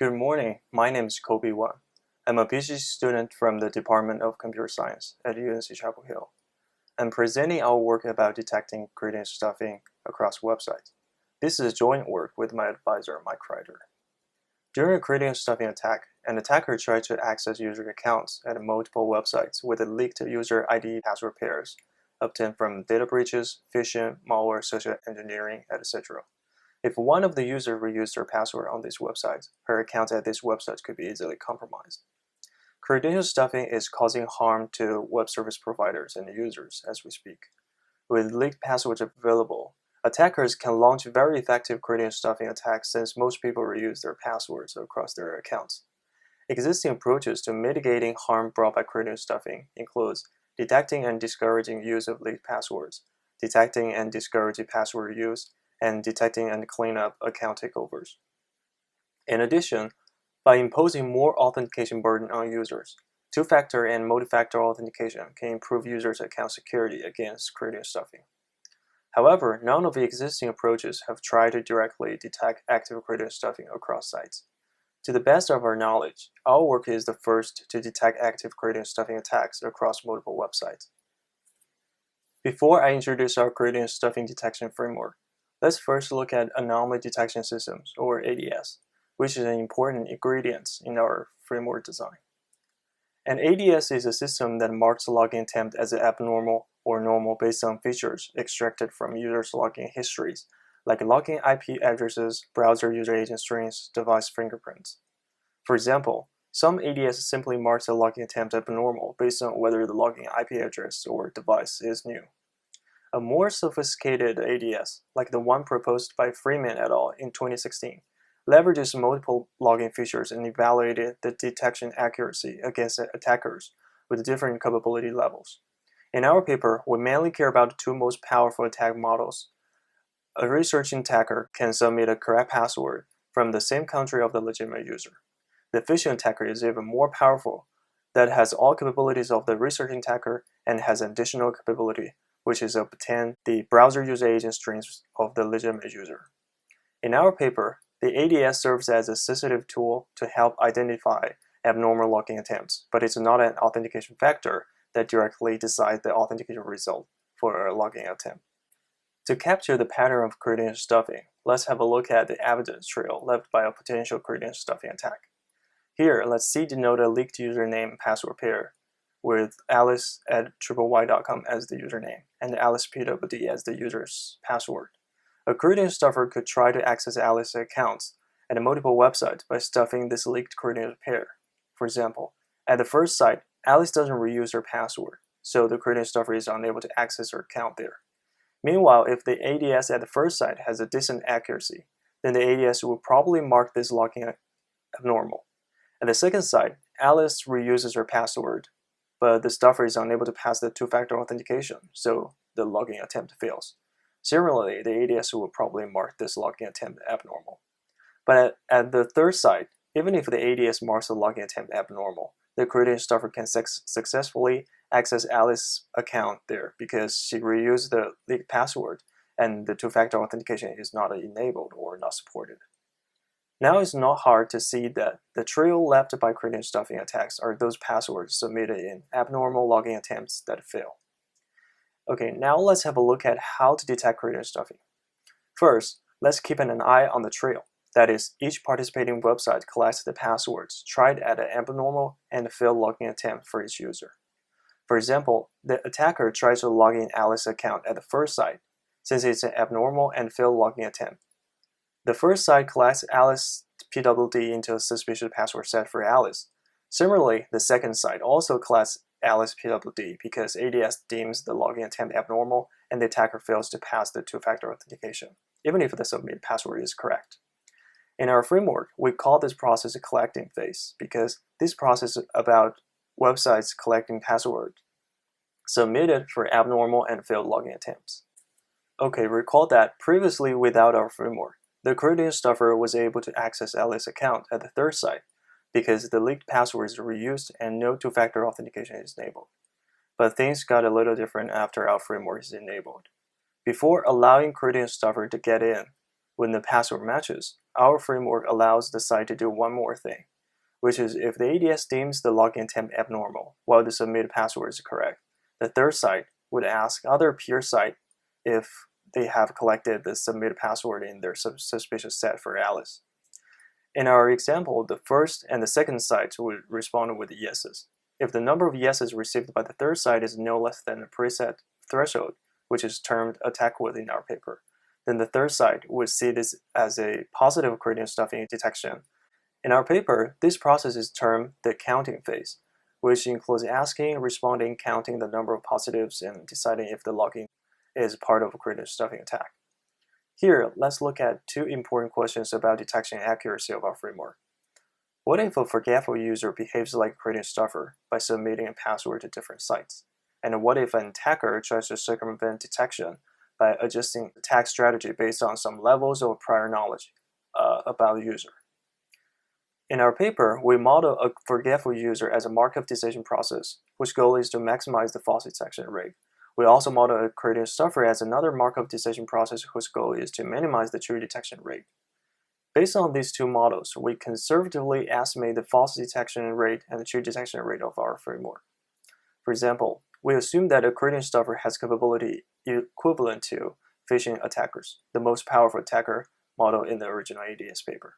Good morning, my name is Coby Wang. I'm a PhD student from the Department of Computer Science at UNC Chapel Hill. I'm presenting our work about detecting credential stuffing across websites. This is joint work with my advisor, Mike Reiter. During a credential stuffing attack, an attacker tried to access user accounts at multiple websites with leaked user ID password pairs obtained from data breaches, phishing, malware, social engineering, etc. If one of the users reused her password on this website, her account at this website could be easily compromised. Credential stuffing is causing harm to web service providers and users as we speak. With leaked passwords available, attackers can launch very effective credential stuffing attacks since most people reuse their passwords across their accounts. Existing approaches to mitigating harm brought by credential stuffing includes detecting and discouraging use of leaked passwords, detecting and discouraging password use, and detecting and clean up account takeovers. In addition, by imposing more authentication burden on users, two-factor and multi-factor authentication can improve users' account security against credential stuffing. However, none of the existing approaches have tried to directly detect active credential stuffing across sites. To the best of our knowledge, our work is the first to detect active credential stuffing attacks across multiple websites. Before I introduce our credential stuffing detection framework, let's first look at Anomaly Detection Systems, or ADS, which is an important ingredient in our framework design. An ADS is a system that marks a login attempt as abnormal or normal based on features extracted from users' login histories, like login IP addresses, browser user agent strings, device fingerprints. For example, some ADS simply marks a login attempt abnormal based on whether the login IP address or device is new. A more sophisticated ADS, like the one proposed by Freeman et al. In 2016, leverages multiple login features and evaluated the detection accuracy against attackers with different capability levels. In our paper, we mainly care about the two most powerful attack models. A researching attacker can submit a correct password from the same country of the legitimate user. The phishing attacker is even more powerful, that has all capabilities of the researching attacker and has an additional capability, which is obtain the browser user agent strings of the legitimate user. In our paper, the ADS serves as a sensitive tool to help identify abnormal login attempts, but it's not an authentication factor that directly decides the authentication result for a login attempt. To capture the pattern of credential stuffing, let's have a look at the evidence trail left by a potential credential stuffing attack. Here, let's see denote a leaked username and password pair with alice@tripley.com as the username and alicepwd as the user's password. A credential stuffer could try to access Alice's accounts at multiple websites by stuffing this leaked credential pair. For example, at the first site, Alice doesn't reuse her password, so the credential stuffer is unable to access her account there. Meanwhile, if the ADS at the first site has a decent accuracy, then the ADS will probably mark this login abnormal. At the second site, Alice reuses her password, but the stuffer is unable to pass the two-factor authentication, so the login attempt fails. Similarly, the ADS will probably mark this login attempt abnormal. But at the third site, even if the ADS marks the login attempt abnormal, the credential stuffer can successfully access Alice's account there because she reused the leaked password and the two-factor authentication is not enabled or not supported. Now it's not hard to see that the trail left by credential stuffing attacks are those passwords submitted in abnormal login attempts that fail. Okay, now let's have a look at how to detect credential stuffing. First, let's keep an eye on the trail. That is, each participating website collects the passwords tried at an abnormal and failed login attempt for each user. For example, the attacker tries to log in Alice's account at the first site, since it's an abnormal and failed login attempt. The first site collects Alice's PWD into a suspicious password set for Alice. Similarly, the second site also collects Alice PWD because ADS deems the login attempt abnormal and the attacker fails to pass the two-factor authentication, even if the submitted password is correct. In our framework, we call this process a collecting phase because this process is about websites collecting passwords submitted for abnormal and failed login attempts. Okay, recall that previously without our framework, the credential stuffer was able to access Alice's account at the third site because the leaked passwords were reused and no two-factor authentication is enabled. But things got a little different after our framework is enabled. Before allowing credential stuffer to get in, when the password matches, our framework allows the site to do one more thing, which is if the ADS deems the login attempt abnormal while the submitted password is correct, the third site would ask other peer sites if they have collected the submitted password in their suspicious set for Alice. In our example, the first and the second sites would respond with yeses. If the number of yeses received by the third site is no less than a preset threshold, which is termed attack width in our paper, then the third site would see this as a positive credential stuffing detection. In our paper, this process is termed the counting phase, which includes asking, responding, counting the number of positives, and deciding if the login is part of a credential stuffing attack. Here, let's look at two important questions about detection accuracy of our framework. What if a forgetful user behaves like a credential stuffer by submitting a password to different sites? And what if an attacker tries to circumvent detection by adjusting attack strategy based on some levels of prior knowledge about the user? In our paper, we model a forgetful user as a markup decision process, whose goal is to maximize the false detection rate. We also model a credential stuffer as another markup decision process whose goal is to minimize the true detection rate. Based on these two models, we conservatively estimate the false detection rate and the true detection rate of our framework. For example, we assume that a credential stuffer has capability equivalent to phishing attackers, the most powerful attacker model in the original ADS paper.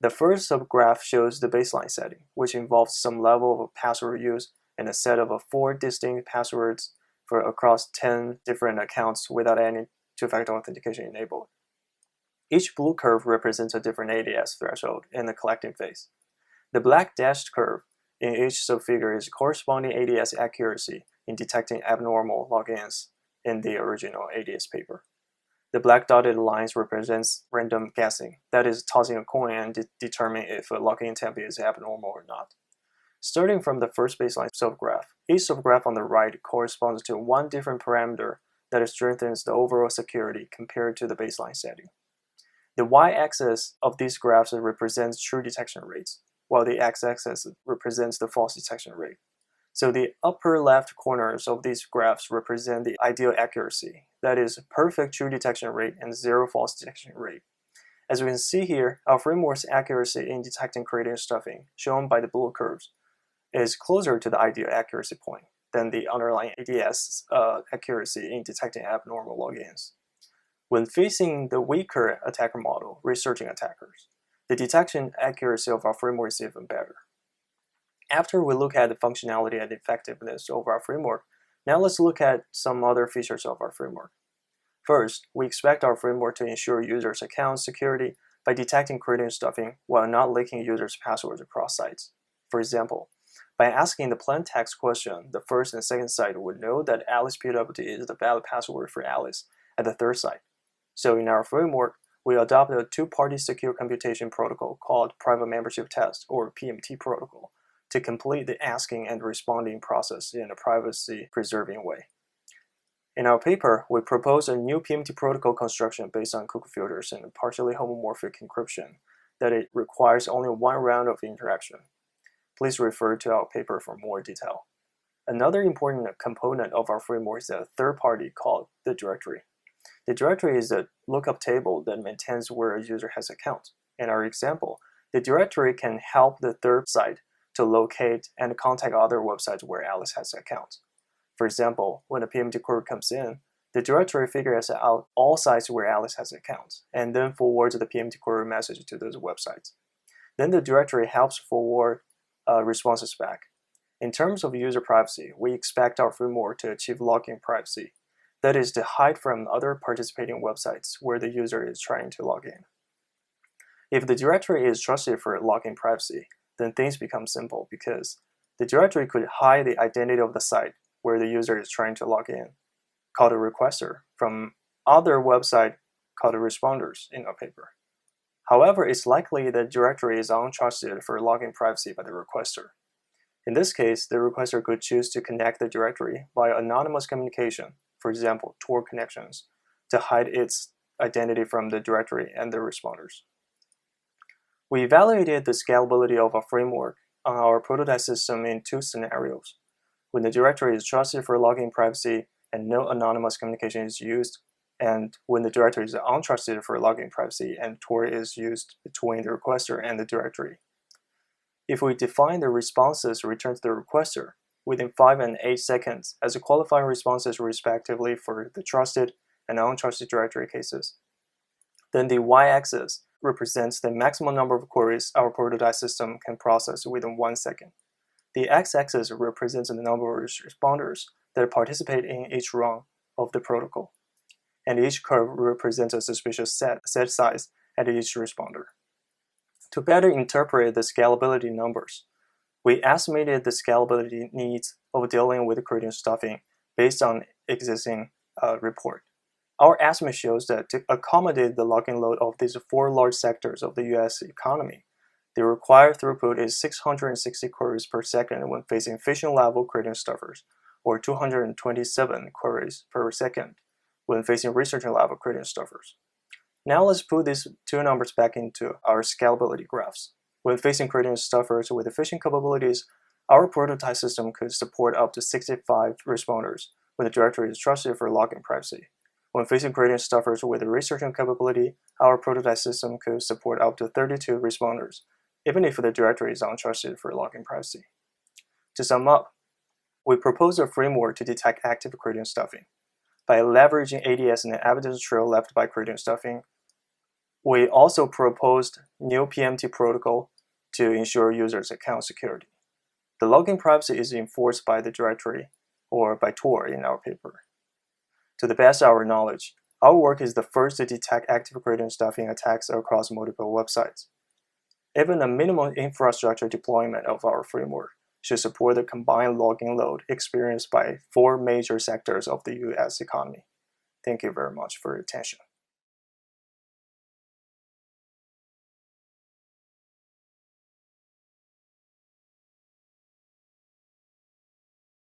The first subgraph shows the baseline setting, which involves some level of password use and a set of 4 distinct passwords for across 10 different accounts without any two-factor authentication enabled. Each blue curve represents a different ADS threshold in the collecting phase. The black dashed curve in each subfigure is corresponding ADS accuracy in detecting abnormal logins in the original ADS paper. The black dotted lines represents random guessing, that is, tossing a coin and determining if a login attempt is abnormal or not. Starting from the first baseline subgraph, each subgraph on the right corresponds to one different parameter that strengthens the overall security compared to the baseline setting. The y-axis of these graphs represents true detection rates, while the x-axis represents the false detection rate. So the upper left corners of these graphs represent the ideal accuracy, that is, perfect true detection rate and 0 false detection rate. As we can see here, our framework's accuracy in detecting credential stuffing, shown by the blue curves, is closer to the ideal accuracy point than the underlying ADS accuracy in detecting abnormal logins. When facing the weaker attacker model, researching attackers, the detection accuracy of our framework is even better. After we look at the functionality and effectiveness of our framework, now let's look at some other features of our framework. First, we expect our framework to ensure users' account security by detecting credential stuffing while not leaking users' passwords across sites. For example, by asking the plain text question, the first and second site would know that Alice PWT is the valid password for Alice at the third site. So in our framework, we adopted a two-party secure computation protocol called Private Membership Test, or PMT protocol, to complete the asking and responding process in a privacy-preserving way. In our paper, we propose a new PMT protocol construction based on cookie filters and partially homomorphic encryption that it requires only one round of interaction. Please refer to our paper for more detail. Another important component of our framework is a third party called the directory. The directory is a lookup table that maintains where a user has account. In our example, the directory can help the third site to locate and contact other websites where Alice has an account. For example, when a PMT query comes in, the directory figures out all sites where Alice has an account, and then forwards the PMT query message to those websites. Then the directory helps forward responses back. In terms of user privacy, we expect our framework to achieve login privacy, that is, to hide from other participating websites where the user is trying to log in. If the directory is trusted for login privacy, then things become simple because the directory could hide the identity of the site where the user is trying to log in, called a requester, from other website called responders in our paper. However, it's likely that the directory is untrusted for login privacy by the requester. In this case, the requester could choose to connect the directory via anonymous communication, for example, Tor connections, to hide its identity from the directory and the responders. We evaluated the scalability of our framework on our prototype system in two scenarios. When the directory is trusted for login privacy and no anonymous communication is used, and when the directory is untrusted for login privacy and Tor is used between the requester and the directory. If we define the responses returned to the requester within 5 and 8 seconds as the qualifying responses respectively for the trusted and untrusted directory cases, then the y-axis represents the maximum number of queries our prototype system can process within 1 second. The x-axis represents the number of responders that participate in each run of the protocol, and each curve represents a suspicious set size at each responder. To better interpret the scalability numbers, we estimated the scalability needs of dealing with credential stuffing based on existing report. Our estimate shows that to accommodate the login load of these 4 large sectors of the US economy, the required throughput is 660 queries per second when facing phishing-level credential stuffers, or 227 queries per second when facing researcher-level credential stuffers. Now let's put these two numbers back into our scalability graphs. When facing credential stuffers with phishing capabilities, our prototype system could support up to 65 responders when the directory is trusted for login privacy. When facing credential stuffers with a researching capability, our prototype system could support up to 32 responders, even if the directory is untrusted for login privacy. To sum up, we propose a framework to detect active credential stuffing. By leveraging ADS and the evidence trail left by credential stuffing, we also proposed new PMT protocol to ensure users' account security. The login privacy is enforced by the directory or by Tor in our paper. To the best of our knowledge, our work is the first to detect active credential stuffing attacks across multiple websites. Even a minimal infrastructure deployment of our framework should support the combined login load experienced by 4 major sectors of the US economy. Thank you very much for your attention.